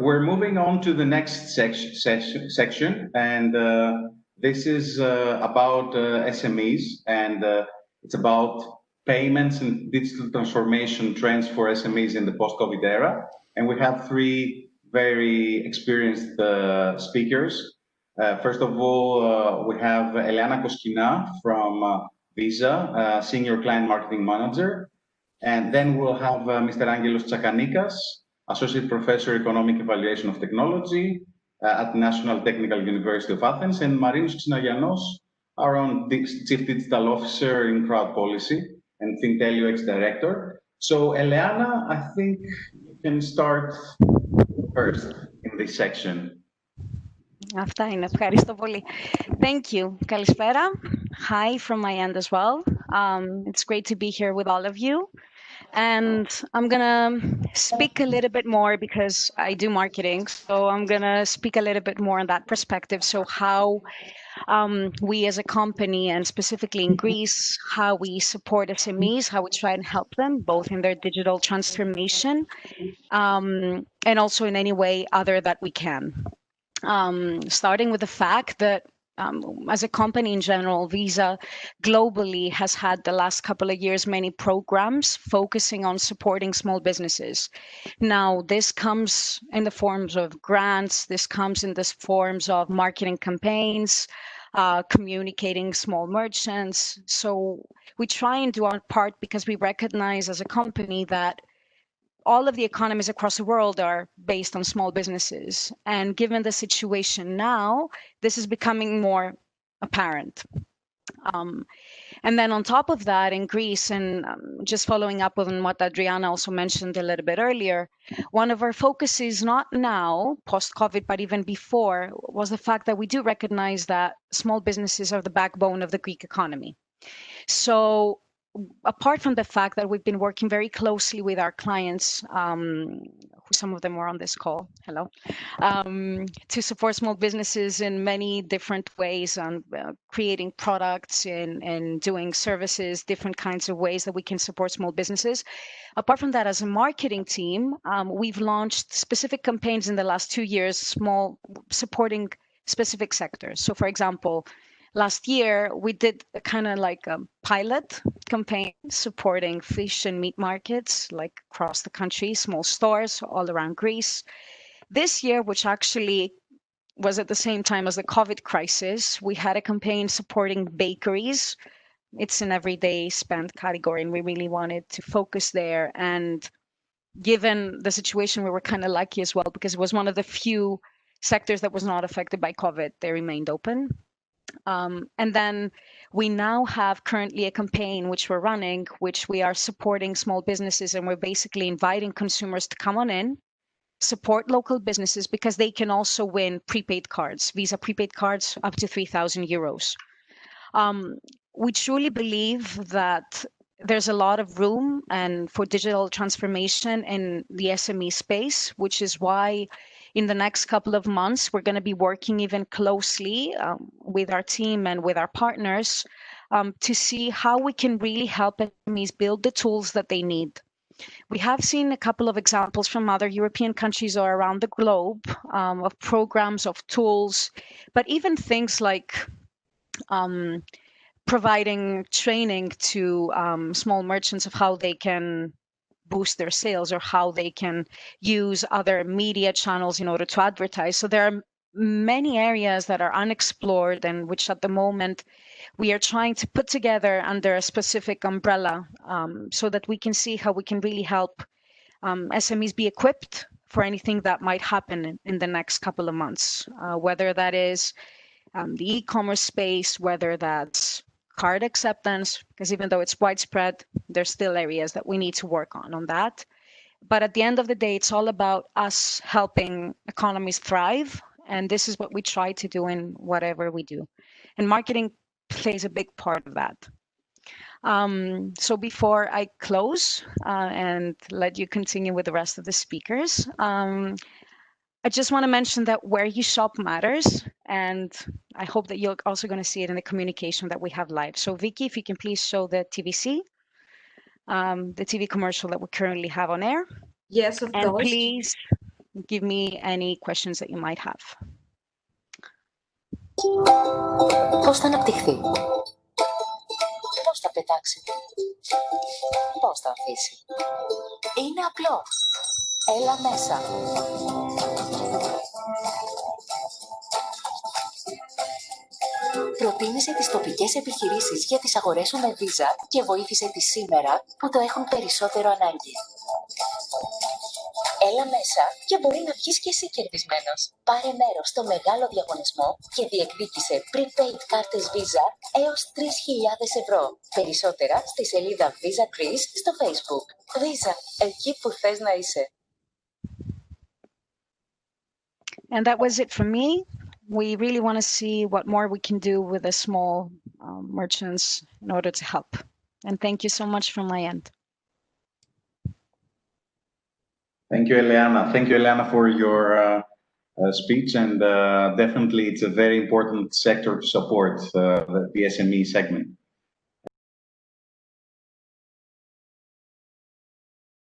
we're moving on to the next section, and this is about SMEs, and it's about payments and digital transformation trends for SMEs in the post-COVID era. And we have three very experienced speakers. First of all, we have Eleanna Koskina from Visa, Senior Client Marketing Manager. And then we'll have Mr. Angelos Tsakanikas, Associate Professor, Economic Evaluation of Technology at National Technical University of Athens, and Marinos Xinagianos, our own Chief Digital Officer in Crowd Policy and Fintech UX Director. So, Eleanna, I think you can start first in this section. Αυτά είναι. Ευχαριστώ πολύ. Thank you. Καλησπέρα. Hi from my end as well. It's great to be here with all of you. And I'm going to speak a little bit more because I do marketing. So I'm going to speak a little bit more on that perspective. So how we as a company, and specifically in Greece, how we support SMEs, how we try and help them, both in their digital transformation and also in any way other that we can. Starting with the fact that as a company in general, Visa globally has had the last couple of years many programs focusing on supporting small businesses. Now, this comes in the forms of grants, this comes in the forms of marketing campaigns, communicating small merchants. So we try and do our part because we recognize as a company that all of the economies across the world are based on small businesses. And given the situation now, this is becoming more apparent. And then on top of that, in Greece, and just following up on what Adriana also mentioned a little bit earlier, one of our focuses, not now, post-COVID, but even before, was the fact that we do recognize that small businesses are the backbone of the Greek economy. So apart from the fact that we've been working very closely with our clients, some of them were on this call, hello, to support small businesses in many different ways, on creating products and doing services, different kinds of ways that we can support small businesses. Apart from that, as a marketing team, we've launched specific campaigns in the last 2 years, supporting specific sectors. So for example, last year, we did a kind of like a pilot campaign supporting fish and meat markets like across the country, small stores all around Greece. This year, which actually was at the same time as the COVID crisis, we had a campaign supporting bakeries. It's an everyday spend category, and we really wanted to focus there. And given the situation, we were kind of lucky as well because it was one of the few sectors that was not affected by COVID. They remained open. And then we now have currently a campaign which we're running, which we are supporting small businesses, and we're basically inviting consumers to come on in, support local businesses because they can also win prepaid cards, Visa prepaid cards up to 3,000 euros. We truly believe that there's a lot of room and for digital transformation in the SME space, which is why in the next couple of months, we're going to be working even closely with our team and with our partners to see how we can really help SMEs build the tools that they need. We have seen a couple of examples from other European countries or around the globe of programs, of tools, but even things like providing training to small merchants of how they can boost their sales or how they can use other media channels in order to advertise. So there are many areas that are unexplored and which at the moment we are trying to put together under a specific umbrella so that we can see how we can really help SMEs be equipped for anything that might happen in the next couple of months, whether that is the e-commerce space, whether that's card acceptance, because even though it's widespread, there's still areas that we need to work on that. But at the end of the day, it's all about us helping economies thrive. And this is what we try to do in whatever we do. And marketing plays a big part of that. So before I close and let you continue with the rest of the speakers, I just want to mention that where you shop matters, and I hope that you're also going to see it in the communication that we have live. So Vicky, if you can please show the TVC, the TV commercial that we currently have on air. Yes, of course. Please give me any questions that you might have. Πώς θα αναπτυχθεί? Πώς θα πετάξει? Πώς θα αφήσει? Είναι απλό. Έλα μέσα. Προτίμησε τις τοπικές επιχειρήσεις για τις αγορές σου με Visa και βοήθησε τις σήμερα που το έχουν περισσότερο ανάγκη. Έλα μέσα και μπορεί να βγεις και εσύ κερδισμένος. Πάρε μέρος στο μεγάλο διαγωνισμό και διεκδίκησε prepaid κάρτες Visa έως 3.000 ευρώ. Περισσότερα στη σελίδα Visa Greece στο Facebook. Visa, εκεί που θες να είσαι. And that was it from me. We really want to see what more we can do with the small merchants in order to help. And thank you so much from my end. Thank you, Eleanna. Thank you, Eleanna, for your speech. And definitely, it's a very important sector to support the SME segment.